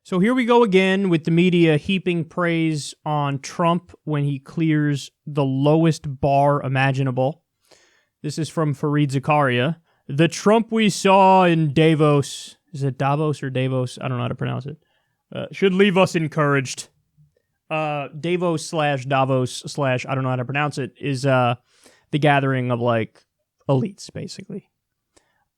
So here we go again with the media heaping praise on Trump when he clears the lowest bar imaginable. This is from Fareed Zakaria. The Trump we saw in Davos, is it Davos or Davos? I don't know how to pronounce it. Should leave us encouraged. Davos / Davos / I don't know how to pronounce it, is the gathering of like elites, basically.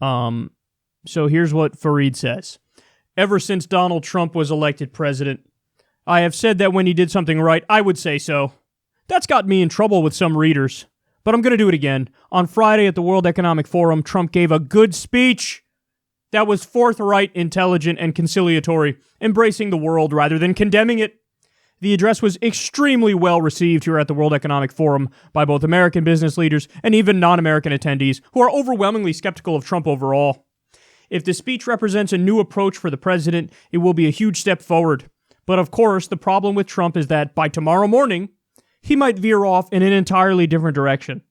So here's what Fareed says. Ever since Donald Trump was elected president, I have said that when he did something right, I would say so. That's got me in trouble with some readers. But I'm going to do it again. On Friday at the World Economic Forum, Trump gave a good speech that was forthright, intelligent, and conciliatory, embracing the world rather than condemning it. The address was extremely well received here at the World Economic Forum by both American business leaders and even non-American attendees who are overwhelmingly skeptical of Trump overall. If the speech represents a new approach for the president, it will be a huge step forward. But of course, the problem with Trump is that by tomorrow morning, he might veer off in an entirely different direction.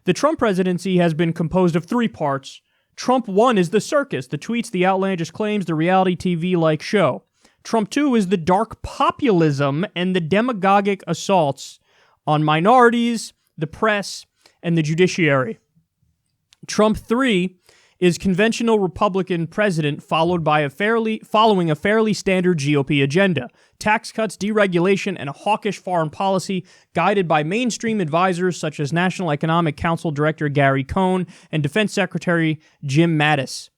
The Trump presidency has been composed of 3 parts. Trump 1 is the circus, the tweets, the outlandish claims, the reality TV-like show. Trump 2 is the dark populism and the demagogic assaults on minorities, the press, and the judiciary. Trump 3 is conventional Republican president following a fairly standard GOP agenda. Tax cuts, deregulation, and a hawkish foreign policy guided by mainstream advisors such as National Economic Council Director Gary Cohn and Defense Secretary Jim Mattis.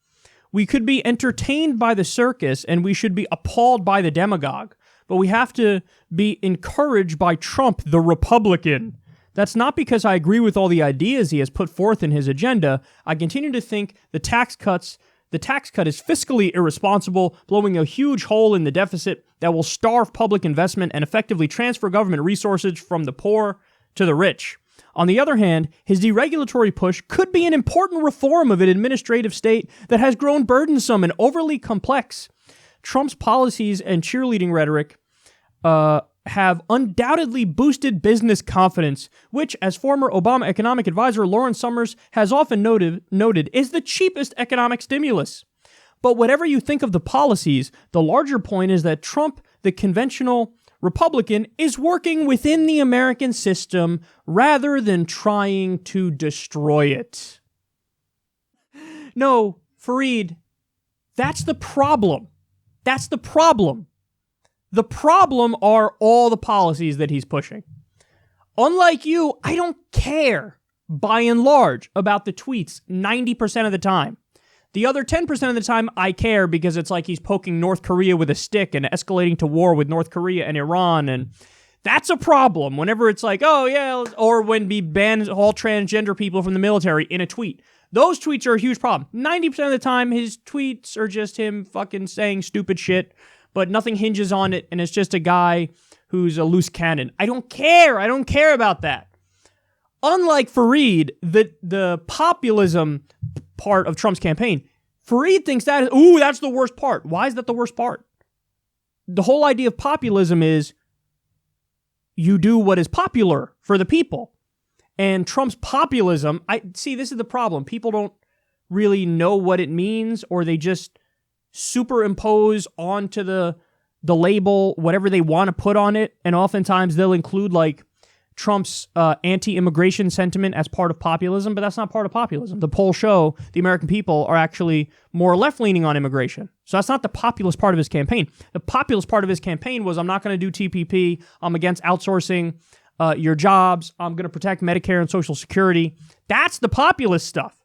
We could be entertained by the circus and we should be appalled by the demagogue, but we have to be encouraged by Trump, the Republican. That's not because I agree with all the ideas he has put forth in his agenda. I continue to think the tax cut is fiscally irresponsible, blowing a huge hole in the deficit that will starve public investment and effectively transfer government resources from the poor to the rich. On the other hand, his deregulatory push could be an important reform of an administrative state that has grown burdensome and overly complex. Trump's policies and cheerleading rhetoric have undoubtedly boosted business confidence, which, as former Obama economic advisor Lawrence Summers has often noted, is the cheapest economic stimulus. But whatever you think of the policies, the larger point is that Trump, the conventional Republican, is working within the American system rather than trying to destroy it. No, Fareed, that's the problem. That's the problem. The problem are all the policies that he's pushing. Unlike you, I don't care, by and large, about the tweets 90% of the time. The other 10% of the time, I care because it's like he's poking North Korea with a stick and escalating to war with North Korea and Iran, and that's a problem whenever it's like, oh yeah, or when he bans all transgender people from the military in a tweet. Those tweets are a huge problem. 90% of the time, his tweets are just him fucking saying stupid shit, but nothing hinges on it, and it's just a guy who's a loose cannon. I don't care. I don't care about that. Unlike Fareed, the populism part of Trump's campaign, Fareed thinks that's the worst part. Why is that the worst part? The whole idea of populism is you do what is popular for the people. And Trump's populism, this is the problem. People don't really know what it means, or they just superimpose onto the label whatever they want to put on it, and oftentimes they'll include like Trump's anti-immigration sentiment as part of populism, but that's not part of populism. The polls show the American people are actually more left-leaning on immigration. So that's not the populist part of his campaign. The populist part of his campaign was, I'm not going to do TPP, I'm against outsourcing your jobs, I'm going to protect Medicare and Social Security. That's the populist stuff.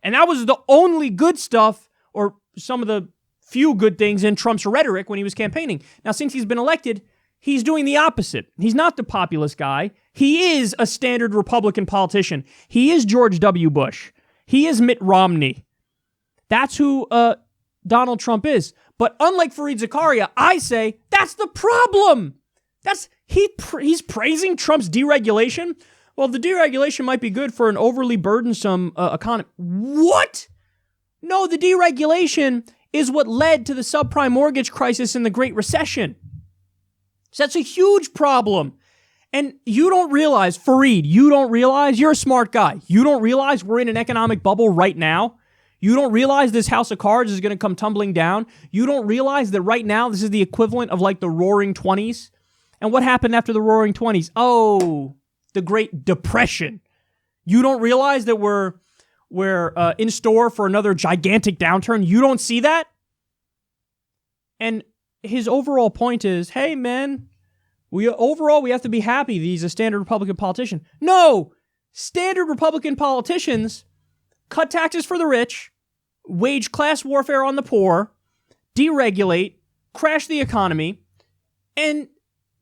And that was the only good stuff, or some of the few good things in Trump's rhetoric when he was campaigning. Now, since he's been elected, he's doing the opposite. He's not the populist guy. He is a standard Republican politician. He is George W. Bush. He is Mitt Romney. That's who Donald Trump is. But unlike Fareed Zakaria, I say that's the problem. He's praising Trump's deregulation. Well, the deregulation might be good for an overly burdensome economy. What? No, the deregulation is what led to the subprime mortgage crisis and the Great Recession. So that's a huge problem. And you don't realize, Fareed, you're a smart guy. You don't realize we're in an economic bubble right now. You don't realize this house of cards is going to come tumbling down? You don't realize that right now this is the equivalent of like the Roaring 20s? And what happened after the Roaring 20s? Oh, the Great Depression. You don't realize that we're in store for another gigantic downturn? You don't see that? And his overall point is, hey, man, we have to be happy that he's a standard Republican politician. No! Standard Republican politicians cut taxes for the rich, wage class warfare on the poor, deregulate, crash the economy, and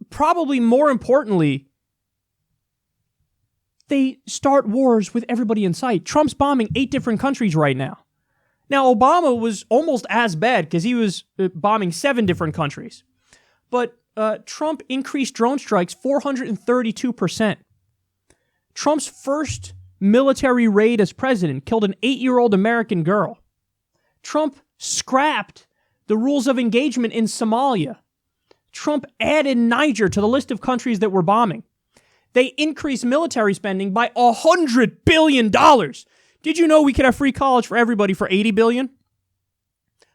probably more importantly, they start wars with everybody in sight. Trump's bombing 8 different countries right now. Now, Obama was almost as bad because he was bombing 7 different countries. But Trump increased drone strikes 432%. Trump's first military raid as president killed an 8-year-old American girl. Trump scrapped the rules of engagement in Somalia. Trump added Niger to the list of countries that were bombing. They increased military spending by $100 billion. Did you know we could have free college for everybody for $80 billion?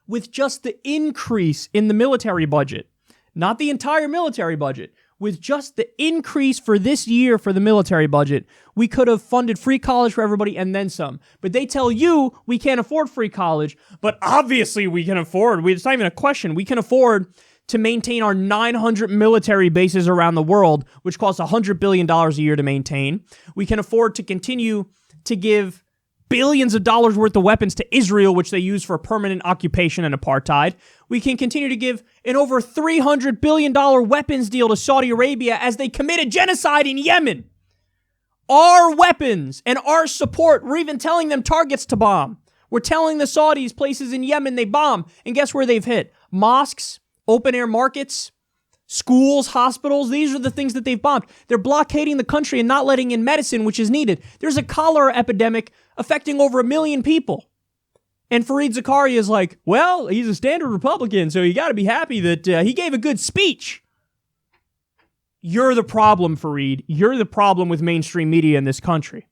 With just the increase in the military budget, not the entire military budget, with just the increase for this year for the military budget, we could have funded free college for everybody and then some. But they tell you we can't afford free college, but obviously we can afford. It's not even a question. We can afford to maintain our 900 military bases around the world, which costs $100 billion a year to maintain. We can afford to continue to give billions of dollars worth of weapons to Israel, which they use for permanent occupation and apartheid. We can continue to give an over $300 billion weapons deal to Saudi Arabia as they committed genocide in Yemen. Our weapons and our support, we're even telling them targets to bomb. We're telling the Saudis places in Yemen they bomb. And guess where they've hit? Mosques, open-air markets, schools, hospitals. These are the things that they've bombed. They're blockading the country and not letting in medicine, which is needed. There's a cholera epidemic affecting over 1 million people. And Fareed Zakaria is like, well, he's a standard Republican, so you got to be happy that he gave a good speech. You're the problem, Fareed. You're the problem with mainstream media in this country.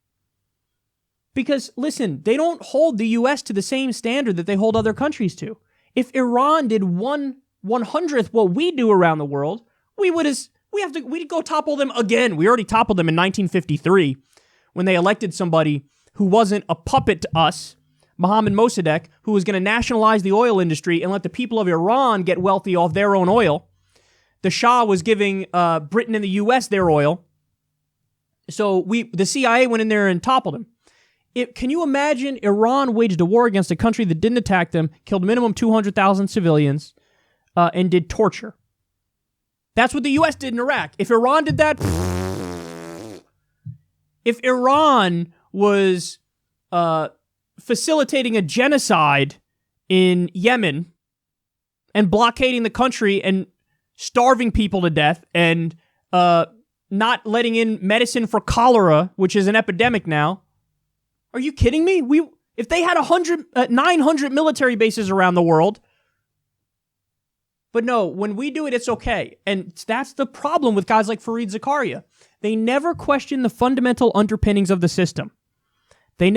Because, listen, they don't hold the U.S. to the same standard that they hold other countries to. If Iran did 1/100th what we do around the world, we'd go topple them again. We already toppled them in 1953 when they elected somebody who wasn't a puppet to us, Mohammad Mossadegh, who was going to nationalize the oil industry and let the people of Iran get wealthy off their own oil. The Shah was giving Britain and the U.S. their oil. So the CIA went in there and toppled him. Can you imagine Iran waged a war against a country that didn't attack them, killed minimum 200,000 civilians, and did torture? That's what the U.S. did in Iraq. If Iran did that, if Iran was facilitating a genocide in Yemen and blockading the country and starving people to death and not letting in medicine for cholera, which is an epidemic now, are you kidding me? If they had 900 military bases around the world. But no, when we do it, it's okay. And that's the problem with guys like Fareed Zakaria. They never question the fundamental underpinnings of the system. They're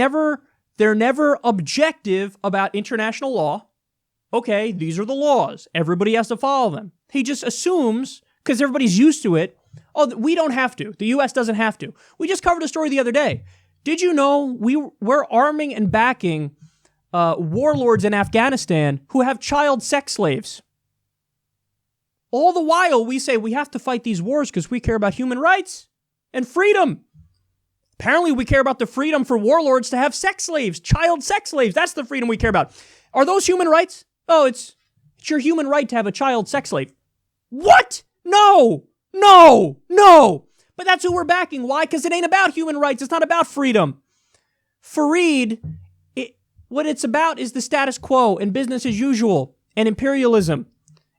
never objective about international law. Okay, these are the laws. Everybody has to follow them. He just assumes, because everybody's used to it, oh, we don't have to. The U.S. doesn't have to. We just covered a story the other day. Did you know we're arming and backing warlords in Afghanistan who have child sex slaves? All the while, we say we have to fight these wars because we care about human rights and freedom. Apparently, we care about the freedom for warlords to have sex slaves, child sex slaves. That's the freedom we care about. Are those human rights? Oh, it's your human right to have a child sex slave. What? No. But that's who we're backing. Why? Because it ain't about human rights. It's not about freedom. Fareed, what it's about is the status quo and business as usual and imperialism.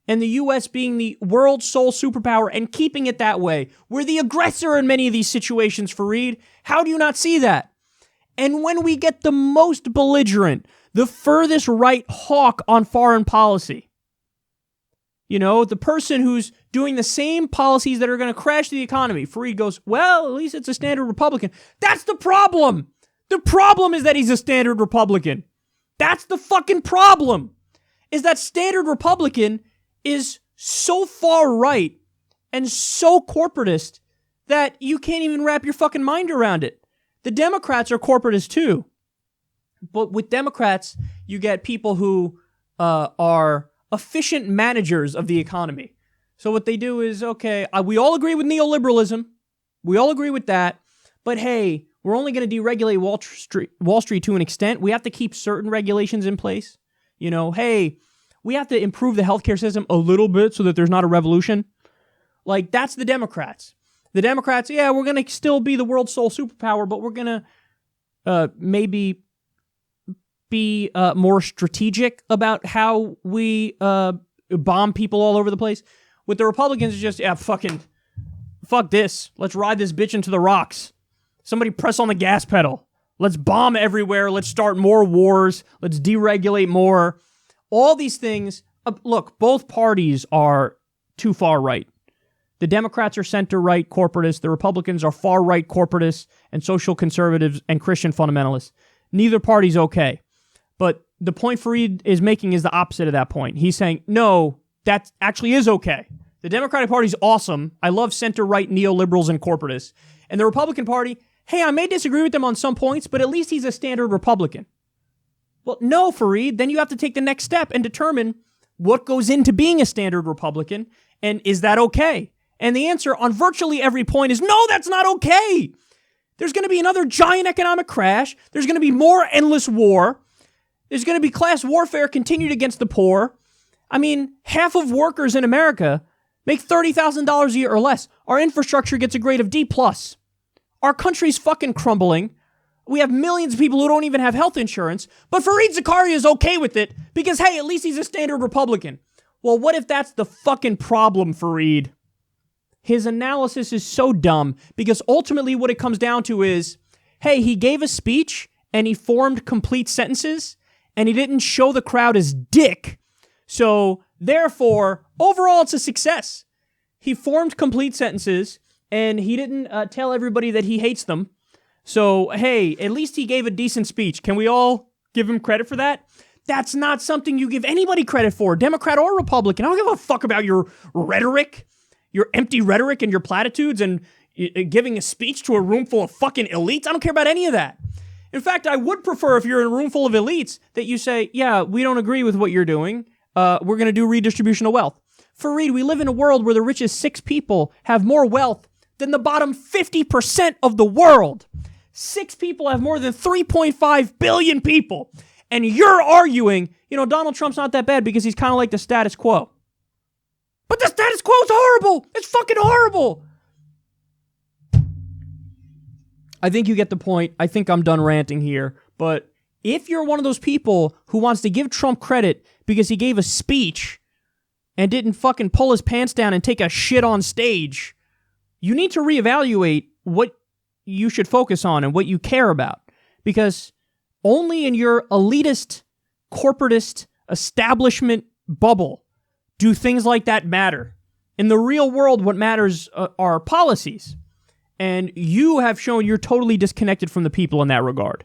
And the U.S. being the world's sole superpower and keeping it that way. We're the aggressor in many of these situations, Fareed. How do you not see that? And when we get the most belligerent, the furthest right hawk on foreign policy, the person who's doing the same policies that are going to crash the economy, Fareed goes, well, at least it's a standard Republican. That's the problem. The problem is that he's a standard Republican. That's the fucking problem, is that standard Republican is so far right and so corporatist that you can't even wrap your fucking mind around it. The Democrats are corporatist too. But with Democrats, you get people who are efficient managers of the economy. So what they do is, okay, we all agree with neoliberalism. We all agree with that. But hey, we're only going to deregulate Wall Street to an extent. We have to keep certain regulations in place. You know, hey, we have to improve the healthcare system a little bit so that there's not a revolution. Like, that's the Democrats. The Democrats, yeah, we're going to still be the world's sole superpower, but we're going to maybe be more strategic about how we bomb people all over the place. With the Republicans, it's just, fuck this. Let's ride this bitch into the rocks. Somebody press on the gas pedal. Let's bomb everywhere. Let's start more wars. Let's deregulate more. All these things. Look, both parties are too far right. The Democrats are center-right corporatists. The Republicans are far-right corporatists and social conservatives and Christian fundamentalists. Neither party's okay. But the point Fareed is making is the opposite of that point. He's saying, no, that actually is okay. The Democratic Party's awesome. I love center-right neoliberals and corporatists. And the Republican Party, hey, I may disagree with them on some points, but at least he's a standard Republican. Well, no, Fareed, then you have to take the next step and determine what goes into being a standard Republican, and is that okay? And the answer on virtually every point is, no, that's not okay. There's going to be another giant economic crash. There's going to be more endless war. There's going to be class warfare continued against the poor. I mean, half of workers in America make $30,000 a year or less. Our infrastructure gets a grade of D+. Our country's fucking crumbling. We have millions of people who don't even have health insurance. But Fareed Zakaria is okay with it because, hey, at least he's a standard Republican. Well, what if that's the fucking problem, Fareed? His analysis is so dumb because ultimately what it comes down to is, hey, he gave a speech and he formed complete sentences and he didn't show the crowd his dick. So, therefore, overall, it's a success. He formed complete sentences and he didn't tell everybody that he hates them. So, hey, at least he gave a decent speech. Can we all give him credit for that? That's not something you give anybody credit for, Democrat or Republican. I don't give a fuck about your rhetoric, your empty rhetoric and your platitudes and giving a speech to a room full of fucking elites. I don't care about any of that. In fact, I would prefer if you're in a room full of elites that you say, yeah, we don't agree with what you're doing. We're going to do redistribution of wealth. Fareed, we live in a world where the richest 6 people have more wealth than the bottom 50% of the world. 6 people have more than 3.5 billion people. And you're arguing, Donald Trump's not that bad because he's kind of like the status quo. But the status quo is horrible. It's fucking horrible. I think you get the point. I think I'm done ranting here. But if you're one of those people who wants to give Trump credit because he gave a speech and didn't fucking pull his pants down and take a shit on stage, you need to reevaluate what you should focus on and what you care about. Because only in your elitist, corporatist, establishment bubble do things like that matter. In the real world, what matters are policies. And you have shown you're totally disconnected from the people in that regard.